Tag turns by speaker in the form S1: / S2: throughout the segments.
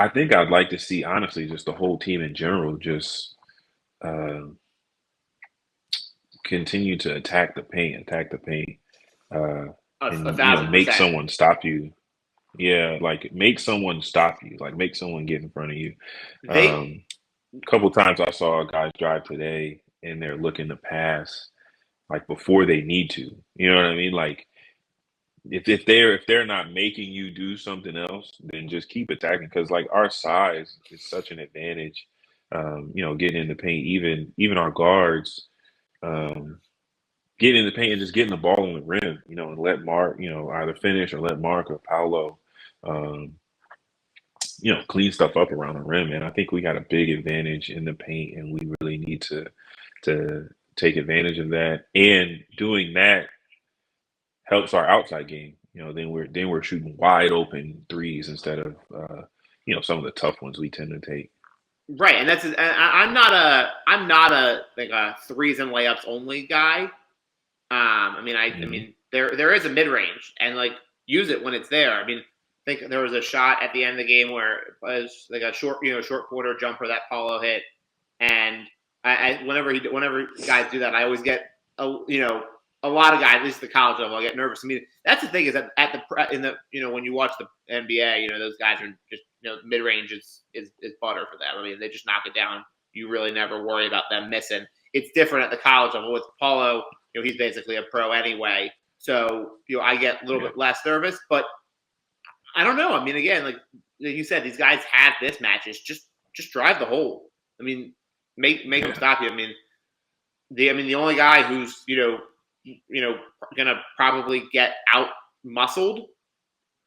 S1: I think I'd like to see, honestly, just the whole team in general just uh, continue to attack the paint, uh,
S2: A
S1: and
S2: thousand
S1: make
S2: percent.
S1: someone stop you. Yeah, like make someone stop you, like make someone get in front of you.
S2: They
S1: Um, Couple times I saw guys drive today, and they're looking to pass like before they need to. You know what I mean? Like if they're not making you do something else, then just keep attacking because like our size is such an advantage. Getting in the paint, even our guards, um, getting in the paint and just getting the ball on the rim, and let Mark, either finish or let Mark or Paolo, um, clean stuff up around the rim. And I think we got a big advantage in the paint, and we really need to take advantage of that. And doing that helps our outside game. Then we're shooting wide open threes instead of some of the tough ones we tend to take.
S2: right, and I'm not a like a threes and layups only guy. I
S1: Hmm.
S2: mean, there is a mid range, and like use it when it's there. I mean, I think there was a shot at the end of the game where it was like a short quarter jumper that Paulo hit, and whenever guys do that, I always get a lot of guys, at least at the college level, I get nervous. I mean, that's the thing is that in the when you watch the NBA, those guys are just mid range is butter for them. I mean, they just knock it down. You really never worry about them missing. It's different at the college level with Paulo. He's basically a pro anyway. So, I get a little
S1: Yeah,
S2: bit less nervous, but I don't know. I mean, again, like you said, these guys have mismatches. Just drive the hole. I mean, make them
S1: yeah,
S2: stop you. The only guy who's gonna probably get out muscled,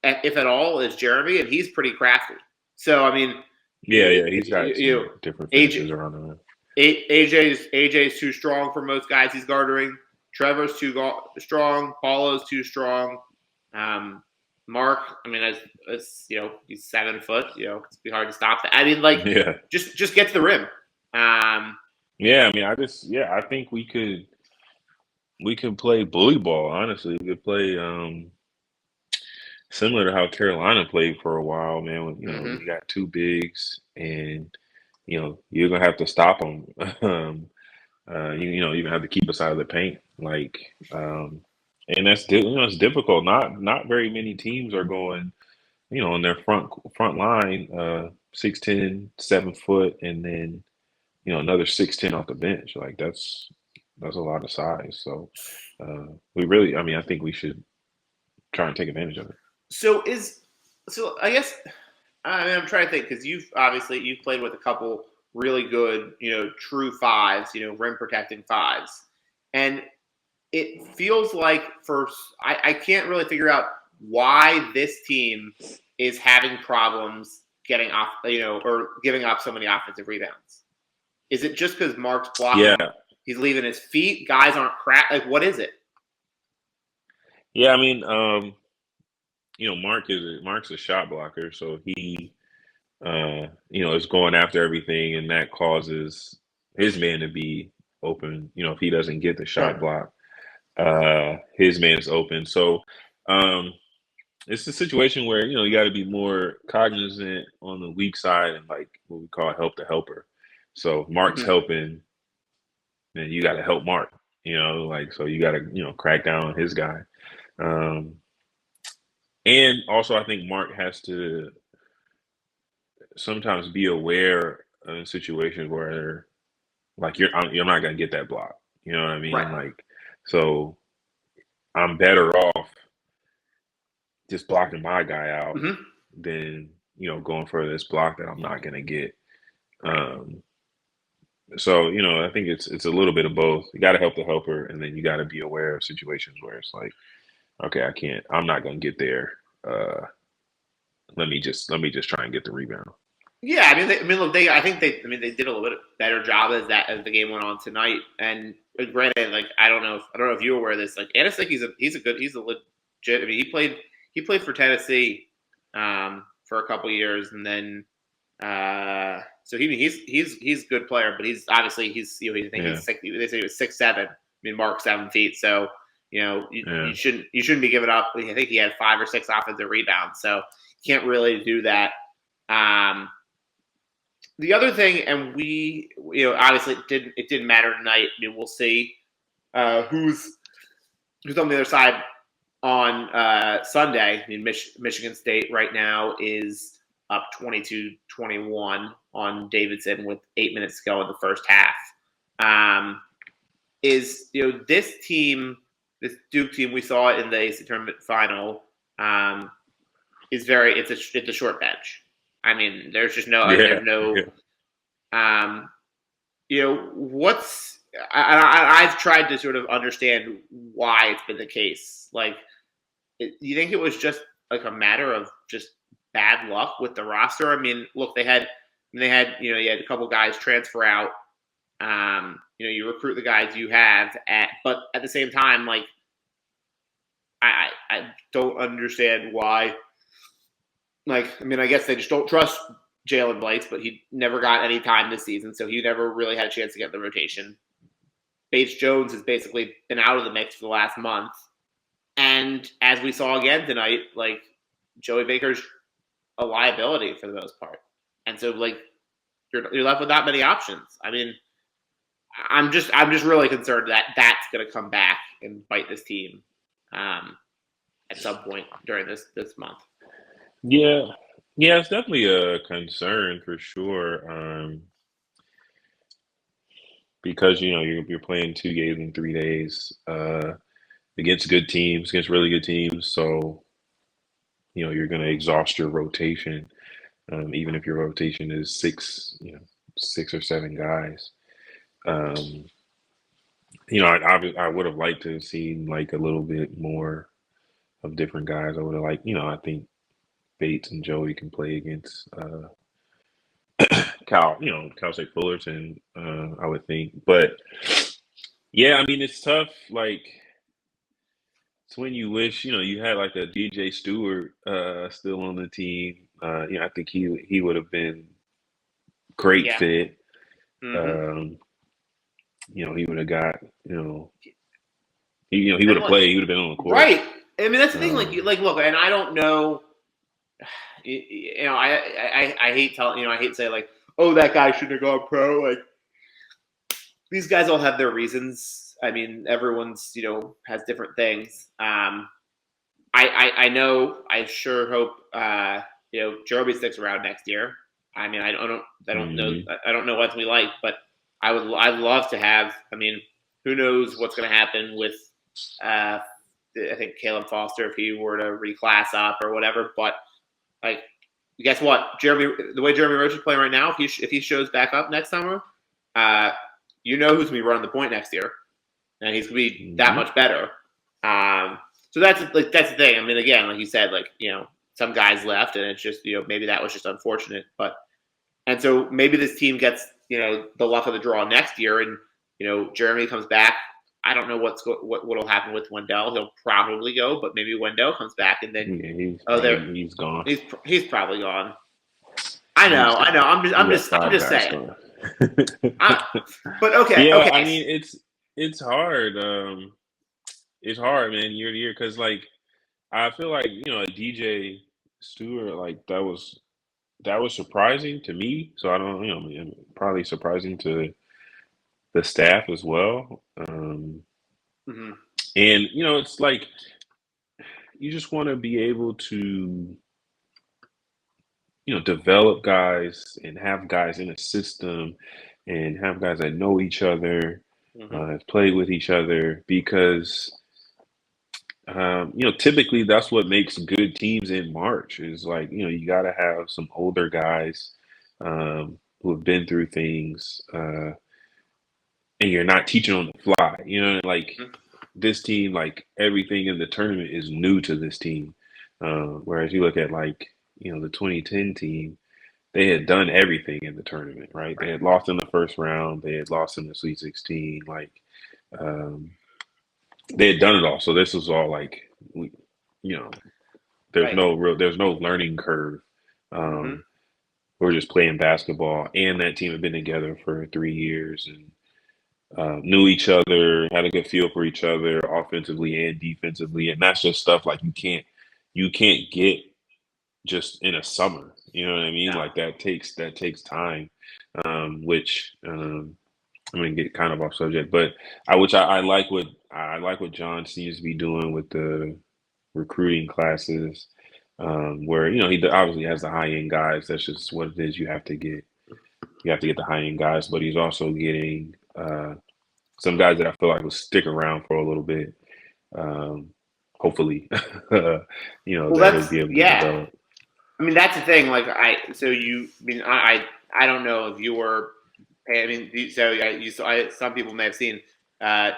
S2: if at all, is Jeremy, and he's pretty crafty. So I mean,
S1: yeah, yeah. He's got
S2: you know,
S1: some different
S2: AJ
S1: finishes around the rim.
S2: AJ's too strong for most guys he's gartering. Trevor's too strong. Paulo's too strong. Um, Mark, I mean, as he's 7 foot. It's be hard to stop that. I mean, like,
S1: Yeah,
S2: just get to the rim. Um,
S1: yeah. I mean, I think we could play bully ball. Honestly, we could play similar to how Carolina played for a while, man.
S2: mhm.
S1: You got two bigs, and you're gonna have to stop them. You're gonna have to keep us out of the paint, like, and it's difficult. Not very many teams are going, on their front line, 6'10", 7 foot, and then another 6'10" off the bench. Like that's a lot of size. So we really, I mean, I think we should try and take advantage of it.
S2: So I guess I'm trying to think because you've played with a couple really good true fives, rim protecting fives, and it feels like I can't really figure out why this team is having problems getting off, or giving up so many offensive rebounds. Is it just because Mark's blocking?
S1: Yeah,
S2: He's leaving his feet. Guys aren't like what is it?
S1: yeah. I mean, Mark's a shot blocker, so he is going after everything, and that causes his man to be open. If he doesn't get the shot
S2: Sure.
S1: block, his man's open. So um, it's a situation where you got to be more cognizant on the weak side and like what we call help the helper. So if Mark's
S2: Mhm.
S1: helping, then you got to help Mark. Like so you got to crack down on his guy. Um, and also I think Mark has to sometimes be aware in situations where like you're not gonna get that block. You know what I
S2: Right.
S1: mean? Like so I'm better off just blocking my guy out
S2: Hmm.
S1: than going for this block that I'm not gonna get.
S2: Right.
S1: Um, so I think it's a little bit of both. You got to help the helper, and then you got to be aware of situations where it's like, okay, I'm not gonna get there. Uh, let me just try and get the rebound.
S2: Yeah, look, I think they did a little bit better job as the game went on tonight. And granted, like, I don't know if you were aware of this. Like, Anasik, he's a legit. I mean, he played for Tennessee, for a couple years, and then, so he's a good player, but he's obviously I think
S1: Yeah,
S2: he's six. They say he was 6'7". I mean, Mark 7 feet, so
S1: yeah,
S2: you shouldn't be giving up. I think he had 5 or 6 offensive rebounds, so you can't really do that. The other thing, and obviously it didn't matter tonight. I mean, we'll see who's on the other side on Sunday. I mean, Michigan State right now is up 22-21 on Davidson with 8 minutes to go in the first half. This team, this Duke team we saw in the AC tournament final, it's a short bench. I mean, there's just no, I've tried to sort of understand why it's been the case. Like, you think it was just like a matter of just bad luck with the roster? I mean, look, you had a couple guys transfer out. You recruit the guys you have, but at the same time, like, I don't understand why. Like, I mean, I guess they just don't trust Jalen Blakes, but he never got any time this season, so he never really had a chance to get the rotation. Bates Jones has basically been out of the mix for the last month. And as we saw again tonight, like, Joey Baker's a liability for the most part. And so, like, you're left with not many options. I mean, I'm just really concerned that that's going to come back and bite this team at some point during this month.
S1: Yeah, it's definitely a concern for sure. Because you're playing 2 games in 3 days against good teams, against really good teams. So you're going to exhaust your rotation, even if your rotation is six or seven guys. I would have liked to have seen like a little bit more of different guys. I would have liked, I think Bates and Joey can play against Cal State Fullerton, I would think. But yeah, I mean, it's tough. Like, it's when you wish, you had like a DJ Stewart still on the team. I think he would have been great fit.
S2: Mm-hmm.
S1: He would have got, he would have played. He would have been on the court.
S2: Right. I mean, that's the thing. Like, look, and I don't know. I hate telling. I hate to say, like, oh, that guy shouldn't have gone pro. Like, these guys all have their reasons. I mean, everyone's has different things. I know. I sure hope Jeremy sticks around next year. I mean, I don't know. I don't know what we like, but I'd love to have. I mean, who knows what's going to happen with I think Caleb Foster if he were to reclass up or whatever. But, like, guess what? The way Jeremy Roach is playing right now, if he shows back up next summer, who's going to be running the point next year, and he's going to be that much better. So that's the thing. I mean, again, like you said, like, some guys left, and it's just maybe that was just unfortunate, and so maybe this team gets the luck of the draw next year, and Jeremy comes back. I don't know what'll happen with Wendell. He'll probably go, but maybe Wendell comes back, and then
S1: he's gone.
S2: He's probably gone. I know. I'm just saying. But okay.
S1: Yeah,
S2: okay.
S1: I mean, it's hard. It's hard, man, year to year, because, like, I feel like a DJ Stewart, like, that was surprising to me. So I don't, probably surprising to the staff as well.
S2: Mm-hmm.
S1: And it's like you just want to be able to develop guys and have guys in a system and have guys that know each other, have played with each other, because typically that's what makes good teams in March is, like, you got to have some older guys who have been through things, and you're not teaching on the fly. Like, this team, like, everything in the tournament is new to this team. Whereas you look at, like, the 2010 team, they had done everything in the tournament, right? They had lost in the first round. They had lost in the Sweet 16. Like, they had done it all. So this was all like, there's no learning curve. We're just playing basketball, and that team had been together for 3 years and knew each other, had a good feel for each other, offensively and defensively, and that's just stuff like you can't get just in a summer. You know what I mean?
S2: No.
S1: Like that takes time, which I'm gonna get kind of off subject, but I like what John seems to be doing with the recruiting classes, where he obviously has the high end guys. That's just what it is. You have to get the high end guys, but he's also getting some guys that I feel like will stick around for a little bit. Um, hopefully,
S2: Well,
S1: that he'll
S2: that's
S1: be able to
S2: yeah.
S1: develop.
S2: I mean, that's the thing. Like, I don't know if you were. I mean, some people may have seen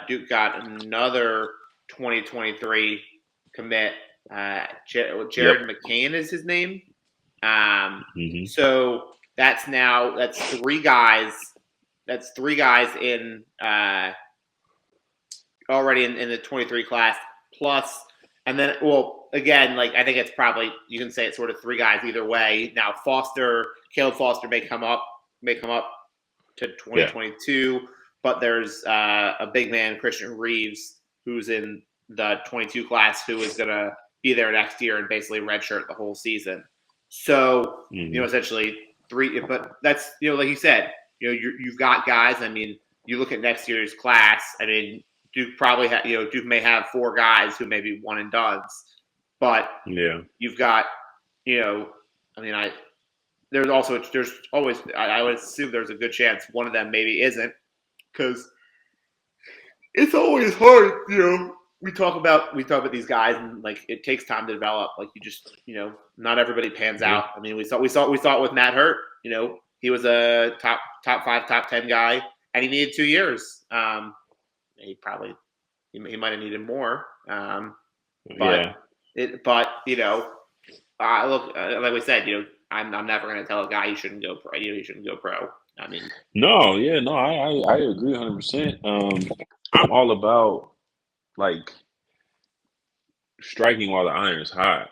S2: Duke got another 2023 commit.
S1: Yep.
S2: Jared McCain is his name. Um,
S1: Hmm.
S2: so that's three guys. That's three guys in already in the 23 class plus, and then well again, like I think it's probably you can say it's sort of three guys either way. Now Caleb Foster may come up to
S1: Yeah.
S2: 2022, but there's a big man Christian Reeves who's in the 22 class who is gonna be there next year and basically redshirt the whole season. So
S1: Hmm.
S2: essentially three, but that's like you said, you've got guys. I mean, you look at next year's class. I mean, Duke may have four guys who may be one and dones, but
S1: Yeah.
S2: you've got I mean there's always I would assume there's a good chance one of them maybe isn't because it's always hard. We talk about these guys and like it takes time to develop. Like you just not everybody pans
S1: Yeah.
S2: out. I mean we saw it with Matt Hurt. He was a top 5 top 10 guy and he needed 2 years. He might have needed more. But
S1: Yeah.
S2: look, like we said, I'm never going to tell a guy you shouldn't go pro. You shouldn't go pro. I mean,
S1: No, yeah, no, I agree 100%. I'm all about like striking while the iron is hot.